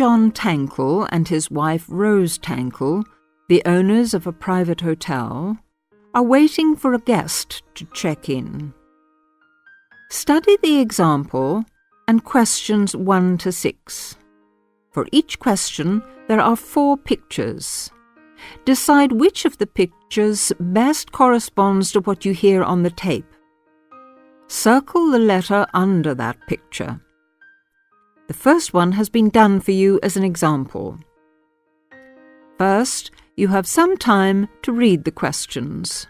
John Tankle and his wife Rose Tankle, the owners of a private hotel, are waiting for a guest to check in. Study the example and questions 1 to 6. For each question, there are 4 pictures. Decide which of the pictures best corresponds to what you hear on the tape. Circle the letter under that picture. The first one has been done for you as an example. First, you have some time to read the questions.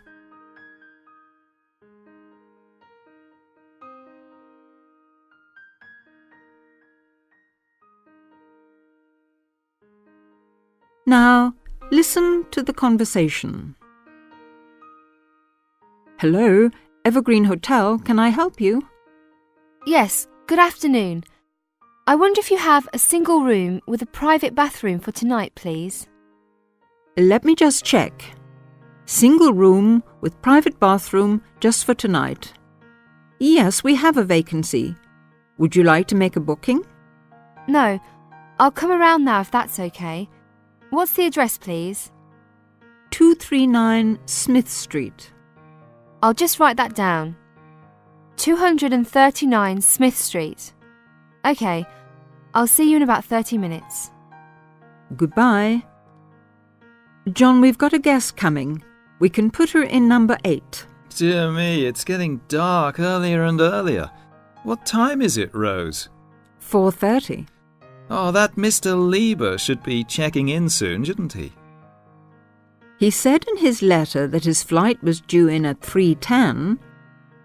Now, listen to the conversation. Hello, Evergreen Hotel, can I help you? Yes, good afternoon. I wonder if you have a single room with a private bathroom for tonight, please. Let me just check. Single room with private bathroom just for tonight. Yes, we have a vacancy. Would you like to make a booking? No, I'll come around now if that's okay. What's the address, please? 239 Smith Street. I'll just write that down. 239 Smith Street. Okay, I'll see you in about 30 minutes. Goodbye. John, we've got a guest coming. We can put her in number 8. Dear me, it's getting dark earlier and earlier. What time is it, Rose? 4:30. Oh, that Mr. Lieber should be checking in soon, shouldn't he? He said in his letter that his flight was due in at 3:10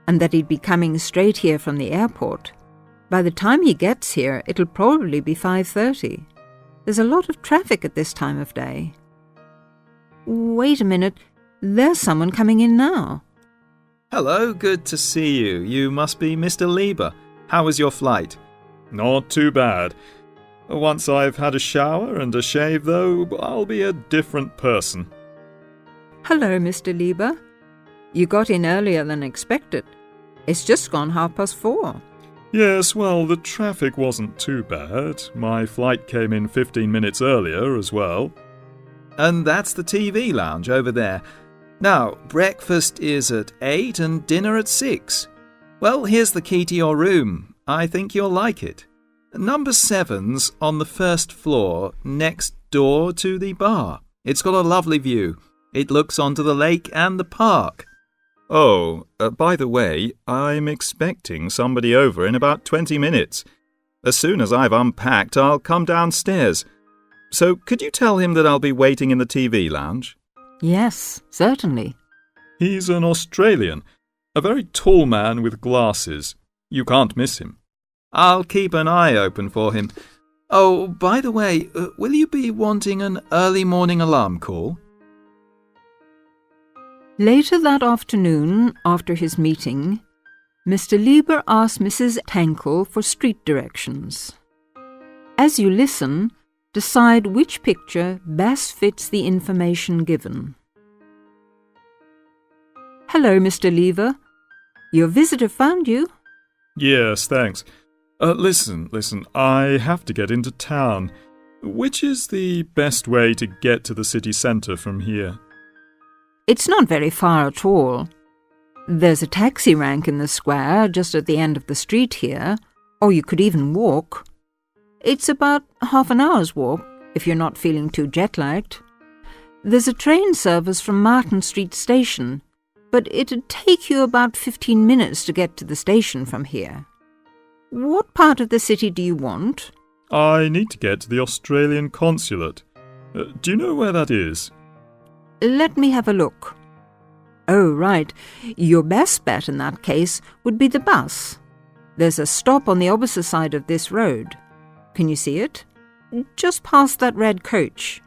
and that he'd be coming straight here from the airport. By the time he gets here, it'll probably be 5:30. There's a lot of traffic at this time of day. Wait a minute, there's someone coming in now. Hello, good to see you. You must be Mr. Lieber. How was your flight? Not too bad. Once I've had a shower and a shave, though, I'll be a different person. Hello, Mr. Lieber. You got in earlier than expected. It's just gone 4:30. Yes, well, the traffic wasn't too bad. My flight came in 15 minutes earlier as well. And that's the TV lounge over there. Now, breakfast is at 8 and dinner at 6. Well, here's the key to your room. I think you'll like it. Number 7's on the first floor, next door to the bar. It's got a lovely view. It looks onto the lake and the park. Oh, by the way, I'm expecting somebody over in about 20 minutes. As soon as I've unpacked, I'll come downstairs. So could you tell him that I'll be waiting in the TV lounge? Yes, certainly. He's an Australian, a very tall man with glasses. You can't miss him. I'll keep an eye open for him. Oh, by the way, will you be wanting an early morning alarm call? Later that afternoon, after his meeting, Mr. Lieber asked Mrs. Tankle for street directions. As you listen, decide which picture best fits the information given. Hello, Mr. Lieber. Your visitor found you. Yes, thanks. Listen, I have to get into town. Which is the best way to get to the city centre from here? It's not very far at all. There's a taxi rank in the square just at the end of the street here, or you could even walk. It's about half an hour's walk, if you're not feeling too jet-lagged. There's a train service from Martin Street Station, but it'd take you about 15 minutes to get to the station from here. What part of the city do you want? I need to get to the Australian consulate. Do you know where that is? Let me have a look. Oh, right. Your best bet in that case would be the bus. There's a stop on the opposite side of this road. Can you see it? Just past that red coach.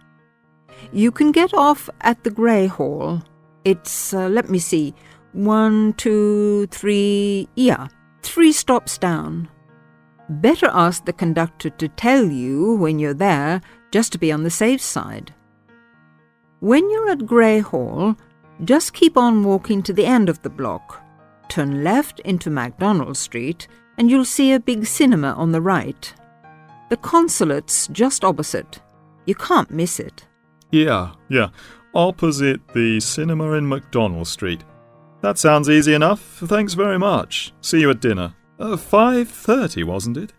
You can get off at the Grey Hall. It's, let me see, 1, 2, 3, 3 stops down. Better ask the conductor to tell you when you're there, just to be on the safe side. When you're at Grey Hall, just keep on walking to the end of the block. Turn left into MacDonald Street, and you'll see a big cinema on the right. The consulate's just opposite. You can't miss it. Yeah. Opposite the cinema in McDonald Street. That sounds easy enough. Thanks very much. See you at dinner. 5:30, wasn't it?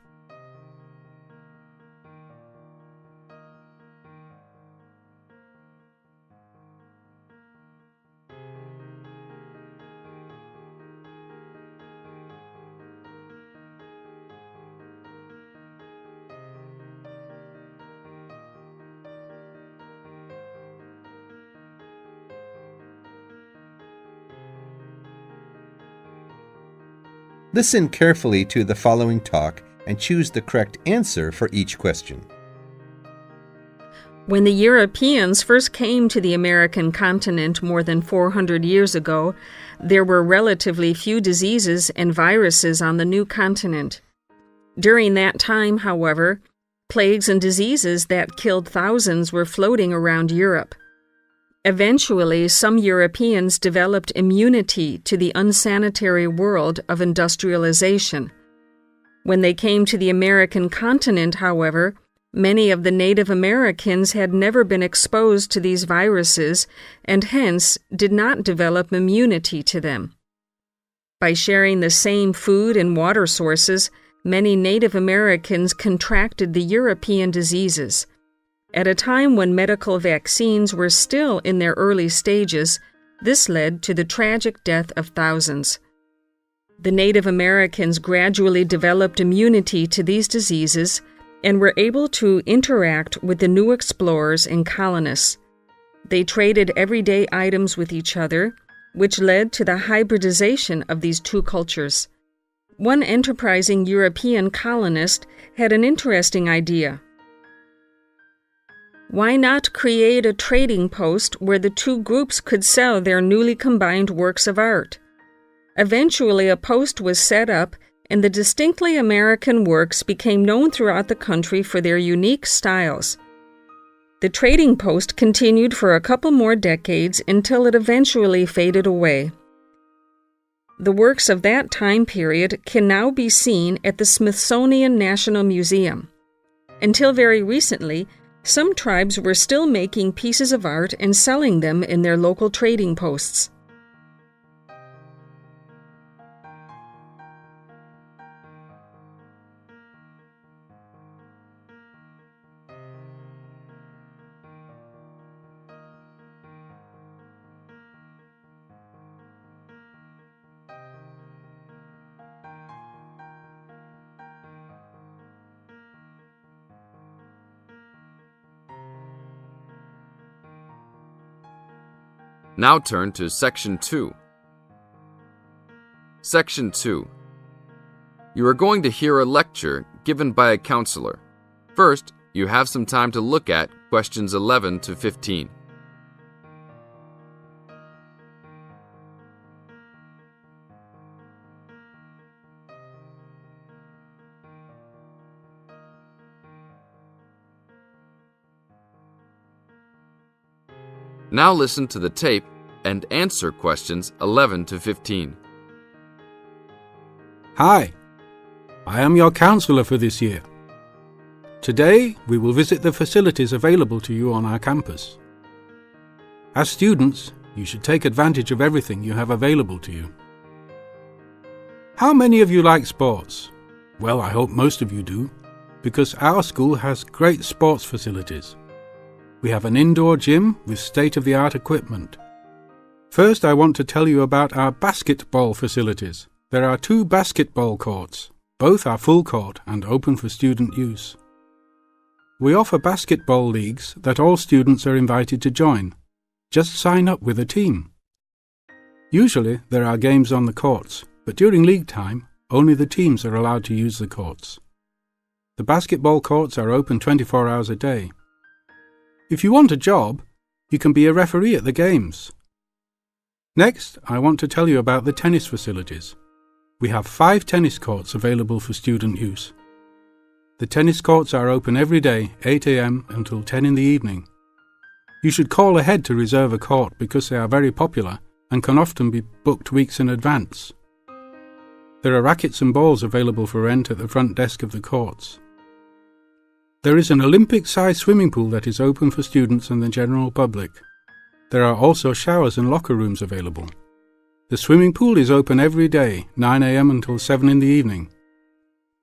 Listen carefully to the following talk and choose the correct answer for each question. When the Europeans first came to the American continent more than 400 years ago, there were relatively few diseases and viruses on the new continent. During that time, however, plagues and diseases that killed thousands were floating around Europe. Eventually, some Europeans developed immunity to the unsanitary world of industrialization. When they came to the American continent, however, many of the Native Americans had never been exposed to these viruses and hence did not develop immunity to them. By sharing the same food and water sources, many Native Americans contracted the European diseases. At a time when medical vaccines were still in their early stages, this led to the tragic death of thousands. The Native Americans gradually developed immunity to these diseases and were able to interact with the new explorers and colonists. They traded everyday items with each other, which led to the hybridization of these two cultures. One enterprising European colonist had an interesting idea. Why not create a trading post where the two groups could sell their newly combined works of art? Eventually, a post was set up, and the distinctly American works became known throughout the country for their unique styles. The trading post continued for a couple more decades until it eventually faded away. The works of that time period can now be seen at the Smithsonian National Museum. Until very recently, some tribes were still making pieces of art and selling them in their local trading posts. Now turn to Section 2. Section 2. You are going to hear a lecture given by a counselor. First, you have some time to look at questions 11 to 15. Now listen to the tape and answer questions 11 to 15. Hi, I am your counselor for this year. Today, we will visit the facilities available to you on our campus. As students, you should take advantage of everything you have available to you. How many of you like sports? Well, I hope most of you do, because our school has great sports facilities. We have an indoor gym with state-of-the-art equipment. First, I want to tell you about our basketball facilities. There are 2 basketball courts. Both are full court and open for student use. We offer basketball leagues that all students are invited to join. Just sign up with a team. Usually, there are games on the courts, but during league time, only the teams are allowed to use the courts. The basketball courts are open 24 hours a day. If you want a job, you can be a referee at the games. Next, I want to tell you about the tennis facilities. We have 5 tennis courts available for student use. The tennis courts are open every day, 8 a.m. until 10 in the evening. You should call ahead to reserve a court because they are very popular and can often be booked weeks in advance. There are rackets and balls available for rent at the front desk of the courts. There is an Olympic-sized swimming pool that is open for students and the general public. There are also showers and locker rooms available. The swimming pool is open every day, 9 a.m. until 7 in the evening.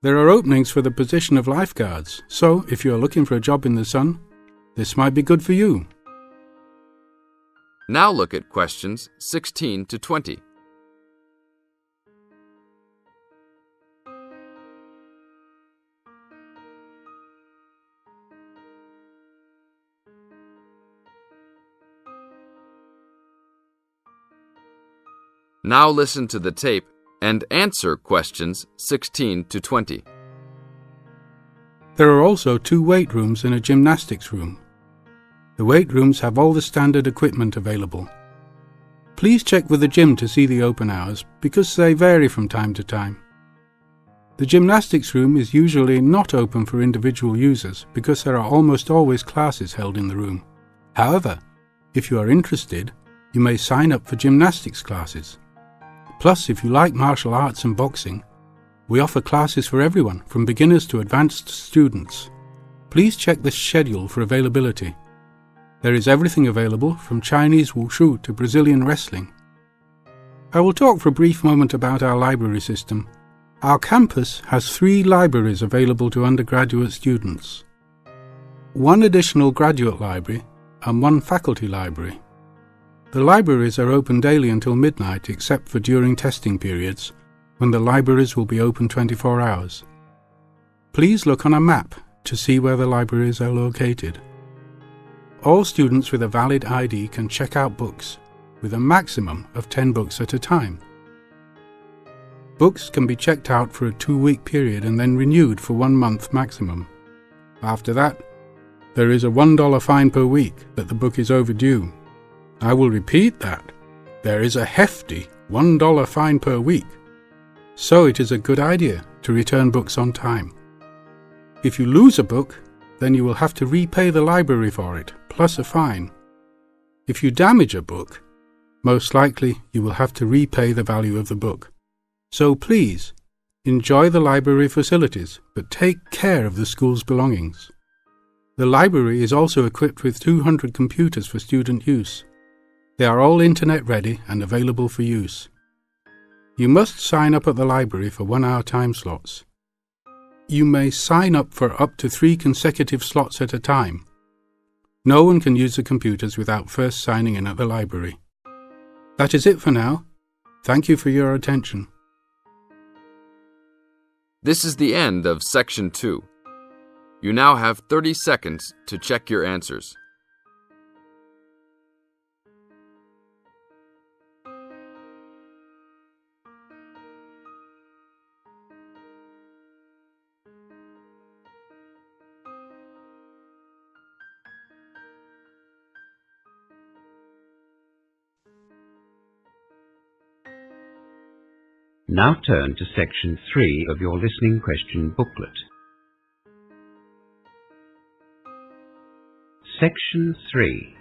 There are openings for the position of lifeguards, so if you are looking for a job in the sun, this might be good for you. Now look at questions 16 to 20. Now listen to the tape and answer questions 16 to 20. There are also 2 weight rooms and a gymnastics room. The weight rooms have all the standard equipment available. Please check with the gym to see the open hours because they vary from time to time. The gymnastics room is usually not open for individual users because there are almost always classes held in the room. However, if you are interested, you may sign up for gymnastics classes. Plus, if you like martial arts and boxing, we offer classes for everyone, from beginners to advanced students. Please check the schedule for availability. There is everything available, from Chinese wushu to Brazilian wrestling. I will talk for a brief moment about our library system. Our campus has 3 libraries available to undergraduate students, 1 additional graduate library and 1 faculty library. The libraries are open daily until midnight except for during testing periods, when the libraries will be open 24 hours. Please look on a map to see where the libraries are located. All students with a valid ID can check out books, with a maximum of 10 books at a time. Books can be checked out for a 2-week period and then renewed for 1 month maximum. After that, there is a $1 fine per week that the book is overdue. I will repeat that. There is a hefty $1 fine per week. So it is a good idea to return books on time. If you lose a book, then you will have to repay the library for it, plus a fine. If you damage a book, most likely you will have to repay the value of the book. So please, enjoy the library facilities, but take care of the school's belongings. The library is also equipped with 200 computers for student use. They are all internet ready and available for use. You must sign up at the library for 1-hour time slots. You may sign up for up to 3 consecutive slots at a time. No one can use the computers without first signing in at the library. That is it for now. Thank you for your attention. This is the end of Section 2. You now have 30 seconds to check your answers. Now turn to Section 3 of your listening question booklet. Section 3.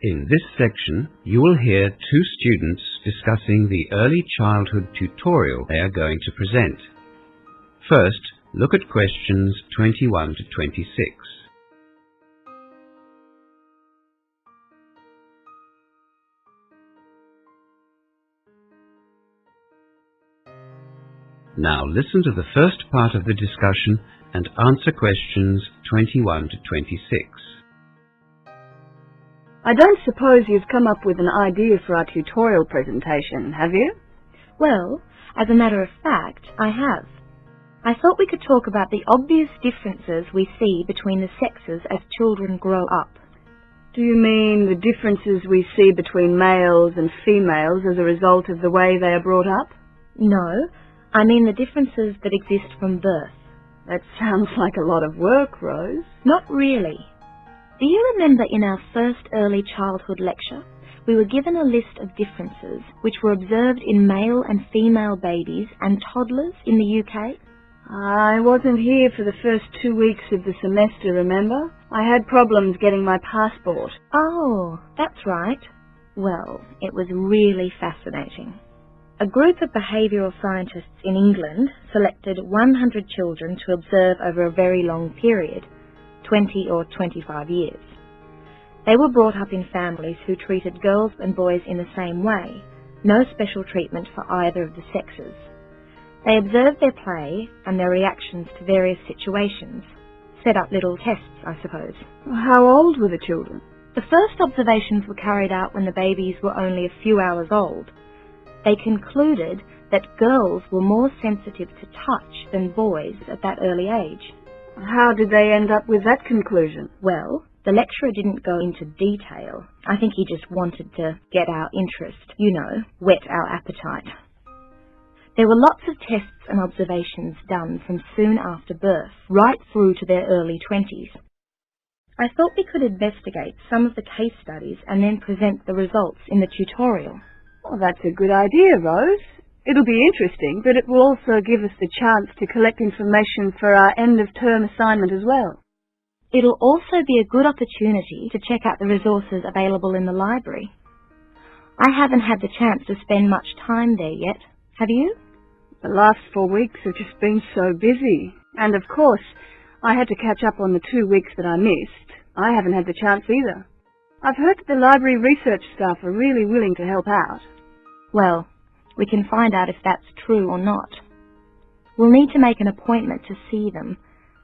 In this section, you will hear 2 students discussing the early childhood tutorial they are going to present. First, look at questions 21 to 26. Now listen to the first part of the discussion and answer questions 21 to 26. I don't suppose you've come up with an idea for our tutorial presentation, have you? Well, as a matter of fact, I have. I thought we could talk about the obvious differences we see between the sexes as children grow up. Do you mean the differences we see between males and females as a result of the way they are brought up? No, I mean the differences that exist from birth. That sounds like a lot of work, Rose. Not really. Do you remember in our first early childhood lecture, we were given a list of differences which were observed in male and female babies and toddlers in the UK? I wasn't here for the first 2 weeks of the semester, remember? I had problems getting my passport. Oh, that's right. Well, it was really fascinating. A group of behavioural scientists in England selected 100 children to observe over a very long period, 20 or 25 years. They were brought up in families who treated girls and boys in the same way, no special treatment for either of the sexes. They observed their play and their reactions to various situations, set up little tests, I suppose. How old were the children? The first observations were carried out when the babies were only a few hours old. They concluded that girls were more sensitive to touch than boys at that early age. How did they end up with that conclusion? Well, the lecturer didn't go into detail. I think he just wanted to get our interest, whet our appetite. There were lots of tests and observations done from soon after birth, right through to their early 20s. I thought we could investigate some of the case studies and then present the results in the tutorial. Well, that's a good idea, Rose. It'll be interesting, but it will also give us the chance to collect information for our end-of-term assignment as well. It'll also be a good opportunity to check out the resources available in the library. I haven't had the chance to spend much time there yet. Have you? The last 4 weeks have just been so busy. And of course, I had to catch up on the 2 weeks that I missed. I haven't had the chance either. I've heard that the library research staff are really willing to help out. Well, we can find out if that's true or not. We'll need to make an appointment to see them.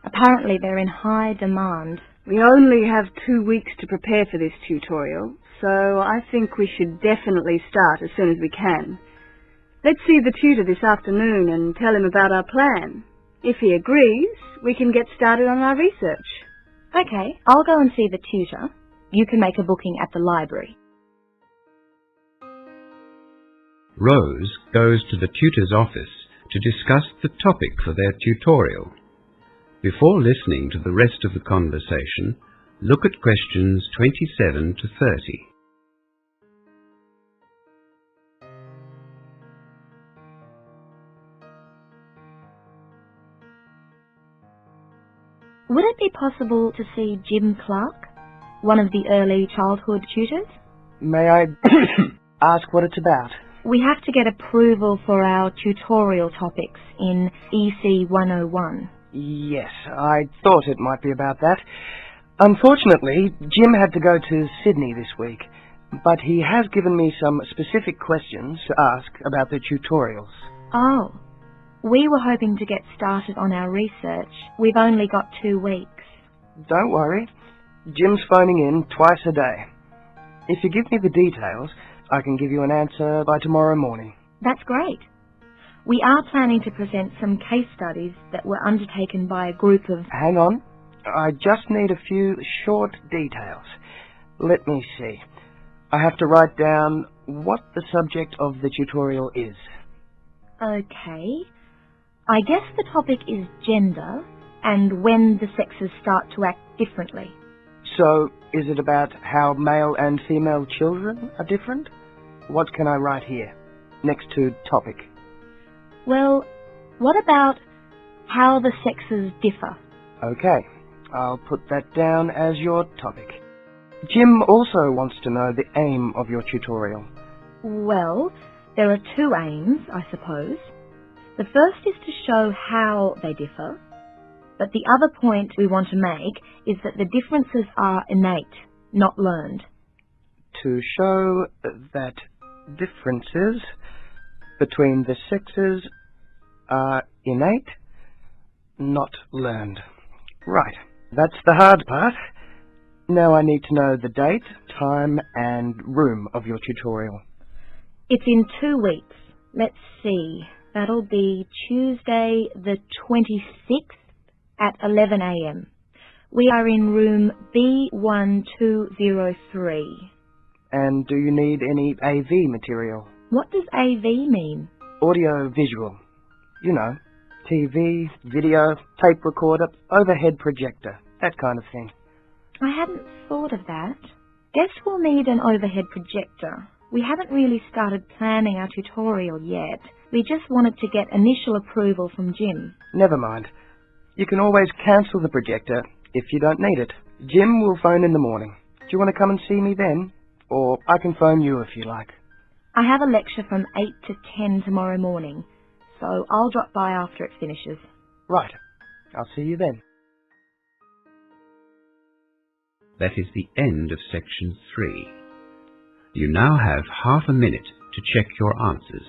Apparently they're in high demand. We only have 2 weeks to prepare for this tutorial, so I think we should definitely start as soon as we can. Let's see the tutor this afternoon and tell him about our plan. If he agrees, we can get started on our research. Okay, I'll go and see the tutor. You can make a booking at the library. Rose goes to the tutor's office to discuss the topic for their tutorial. Before listening to the rest of the conversation, look at questions 27 to 30. Would it be possible to see Jim Clark, one of the early childhood tutors? May I ask what it's about? We have to get approval for our tutorial topics in EC 101. Yes, I thought it might be about that. Unfortunately, Jim had to go to Sydney this week, but he has given me some specific questions to ask about the tutorials. Oh, we were hoping to get started on our research. We've only got 2 weeks. Don't worry, Jim's phoning in twice a day. If you give me the details, I can give you an answer by tomorrow morning. That's great. We are planning to present some case studies that were undertaken by a group of... Hang on. I just need a few short details. Let me see. I have to write down what the subject of the tutorial is. Okay. I guess the topic is gender and when the sexes start to act differently. So, is it about how male and female children are different? What can I write here, next to topic? Well, what about how the sexes differ? Okay, I'll put that down as your topic. Jim also wants to know the aim of your tutorial. Well, there are 2 aims, I suppose. The first is to show how they differ, but the other point we want to make is that the differences are innate, not learned. To show that differences between the sexes are innate, not learned. Right, that's the hard part. Now I need to know the date, time and room of your tutorial. It's in 2 weeks. Let's see. That'll be Tuesday the 26th at 11 a.m. We are in room B1203. And do you need any AV material? What does AV mean? Audio visual. You know, TV, video, tape recorder, overhead projector, that kind of thing. I hadn't thought of that. Guess we'll need an overhead projector. We haven't really started planning our tutorial yet. We just wanted to get initial approval from Jim. Never mind. You can always cancel the projector if you don't need it. Jim will phone in the morning. Do you want to come and see me then? Or I can phone you if you like. I have a lecture from 8 to 10 tomorrow morning, so I'll drop by after it finishes. Right. I'll see you then. That is the end of section 3. You now have half a minute to check your answers.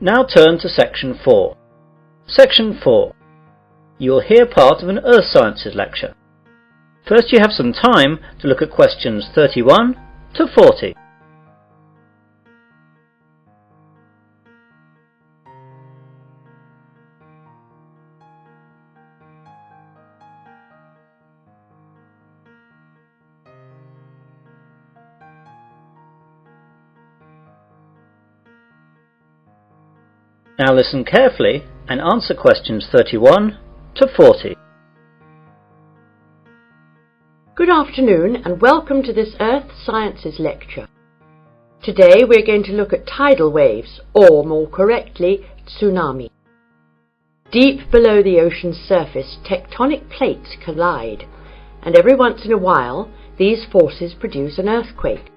Now turn to Section 4. Section 4. You will hear part of an Earth Sciences lecture. First you have some time to look at questions 31 to 40. Now listen carefully and answer questions 31 to 40. Good afternoon and welcome to this Earth Sciences lecture. Today we're going to look at tidal waves, or more correctly, tsunami. Deep below the ocean's surface, tectonic plates collide, and every once in a while these forces produce an earthquake.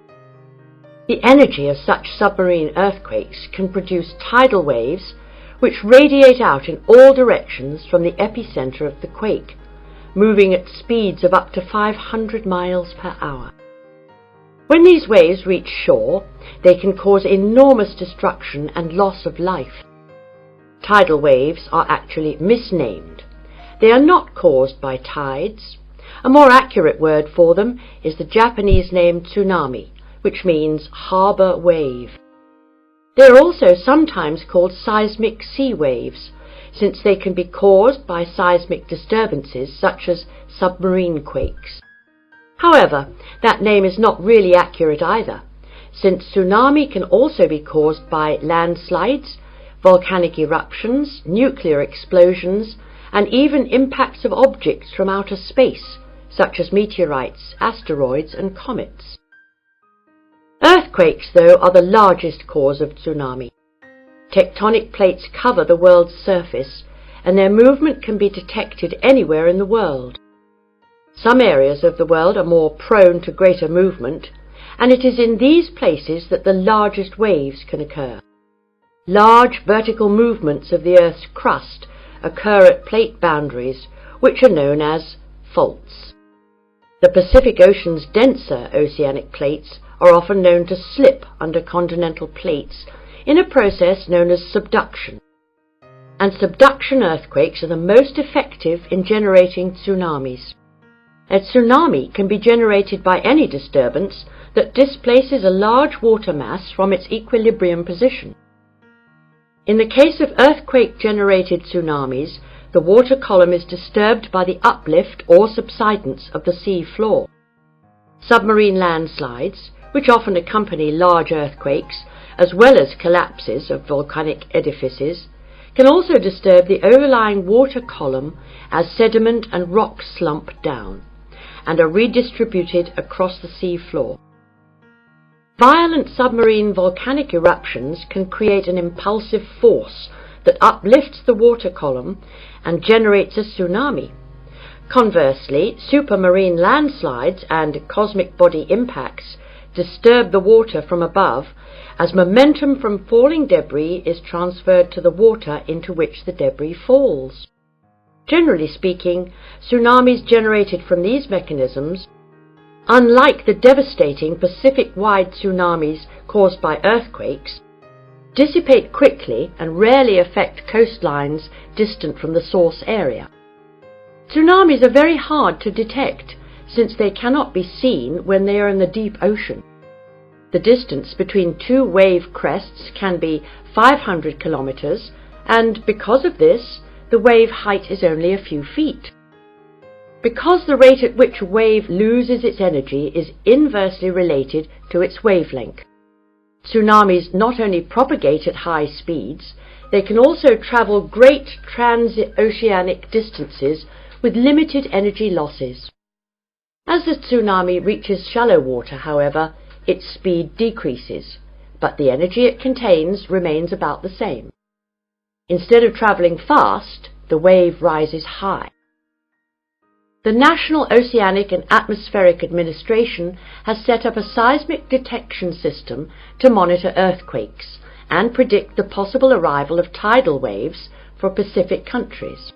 The energy of such submarine earthquakes can produce tidal waves which radiate out in all directions from the epicenter of the quake, moving at speeds of up to 500 miles per hour. When these waves reach shore, they can cause enormous destruction and loss of life. Tidal waves are actually misnamed. They are not caused by tides. A more accurate word for them is the Japanese name tsunami, which means harbour wave. They are also sometimes called seismic sea waves, since they can be caused by seismic disturbances such as submarine quakes. However, that name is not really accurate either, since tsunami can also be caused by landslides, volcanic eruptions, nuclear explosions, and even impacts of objects from outer space, such as meteorites, asteroids, and comets. Earthquakes, though, are the largest cause of tsunami. Tectonic plates cover the world's surface, and their movement can be detected anywhere in the world. Some areas of the world are more prone to greater movement, and it is in these places that the largest waves can occur. Large vertical movements of the Earth's crust occur at plate boundaries, which are known as faults. The Pacific Ocean's denser oceanic plates are often known to slip under continental plates in a process known as subduction. And subduction earthquakes are the most effective in generating tsunamis. A tsunami can be generated by any disturbance that displaces a large water mass from its equilibrium position. In the case of earthquake-generated tsunamis, the water column is disturbed by the uplift or subsidence of the sea floor. Submarine landslides, which often accompany large earthquakes, as well as collapses of volcanic edifices, can also disturb the overlying water column as sediment and rocks slump down, and are redistributed across the sea floor. Violent submarine volcanic eruptions can create an impulsive force that uplifts the water column and generates a tsunami. Conversely, supermarine landslides and cosmic body impacts disturb the water from above as momentum from falling debris is transferred to the water into which the debris falls. Generally speaking, tsunamis generated from these mechanisms, unlike the devastating Pacific-wide tsunamis caused by earthquakes, dissipate quickly and rarely affect coastlines distant from the source area. Tsunamis are very hard to detect, since they cannot be seen when they are in the deep ocean. The distance between two wave crests can be 500 kilometers, and because of this, the wave height is only a few feet. Because the rate at which a wave loses its energy is inversely related to its wavelength. Tsunamis not only propagate at high speeds, They can also travel great transoceanic distances with limited energy losses. As the tsunami reaches shallow water, however, its speed decreases, but the energy it contains remains about the same. Instead of travelling fast, the wave rises high. The National Oceanic and Atmospheric Administration has set up a seismic detection system to monitor earthquakes and predict the possible arrival of tidal waves for Pacific countries.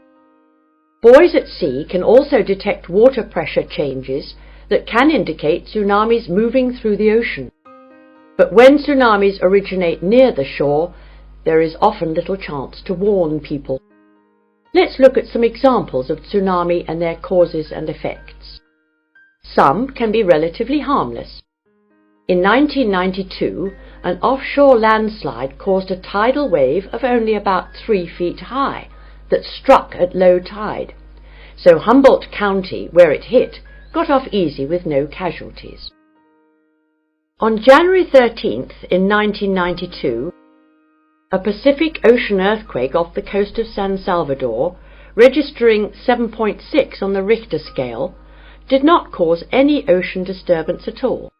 Buoys at sea can also detect water pressure changes that can indicate tsunamis moving through the ocean. But when tsunamis originate near the shore, there is often little chance to warn people. Let's look at some examples of tsunami and their causes and effects. Some can be relatively harmless. In 1992, an offshore landslide caused a tidal wave of only about 3 feet high that struck at low tide, so Humboldt County, where it hit, got off easy with no casualties. On January 13th in 1992, a Pacific Ocean earthquake off the coast of San Salvador, registering 7.6 on the Richter scale, did not cause any ocean disturbance at all.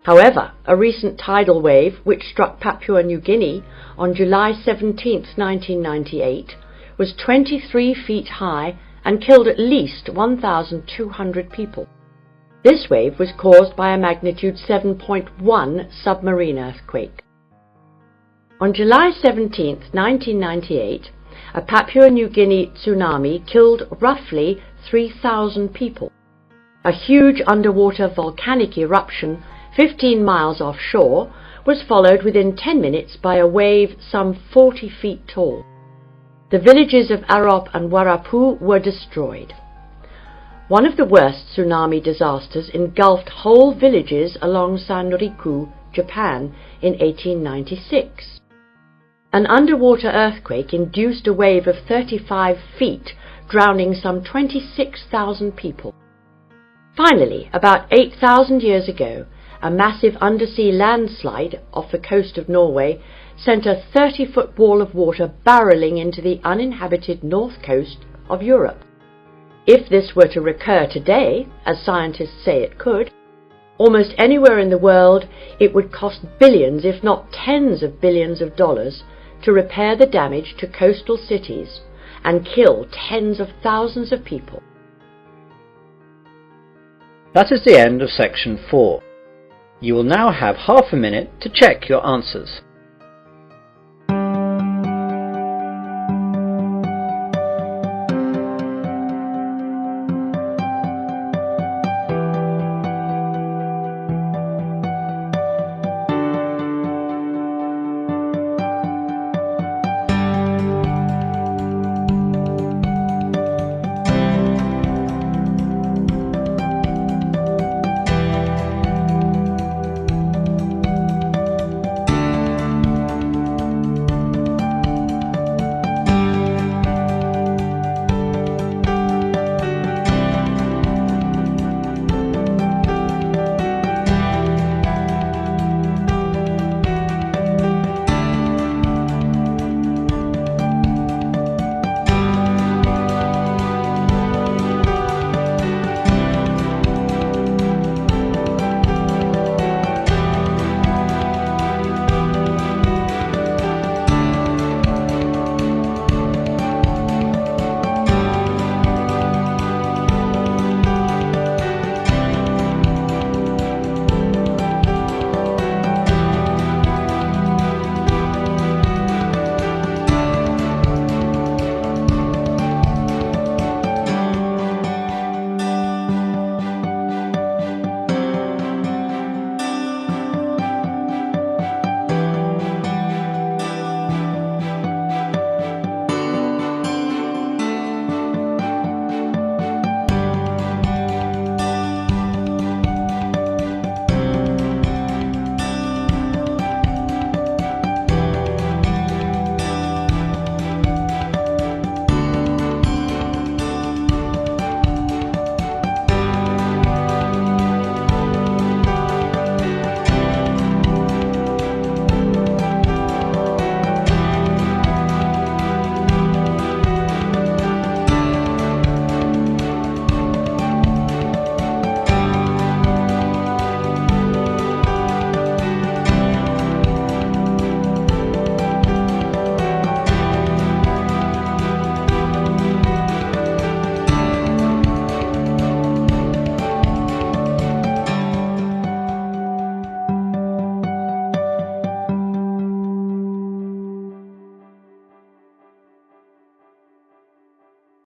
However, a recent tidal wave which struck Papua New Guinea on July 17, 1998, was 23 feet high and killed at least 1,200 people. This wave was caused by a magnitude 7.1 submarine earthquake. On July 17, 1998, a Papua New Guinea tsunami killed roughly 3,000 people. A huge underwater volcanic eruption 15 miles offshore was followed within 10 minutes by a wave some 40 feet tall. The villages of Arop and Warapu were destroyed. One of the worst tsunami disasters engulfed whole villages along Sanriku, Japan, in 1896. An underwater earthquake induced a wave of 35 feet, drowning some 26,000 people. Finally, about 8,000 years ago, a massive undersea landslide off the coast of Norway sent a 30-foot wall of water barreling into the uninhabited north coast of Europe. If this were to recur today, as scientists say it could, almost anywhere in the world, it would cost billions, if not tens of billions of dollars, to repair the damage to coastal cities and kill tens of thousands of people. That is the end of section 4. You will now have half a minute to check your answers.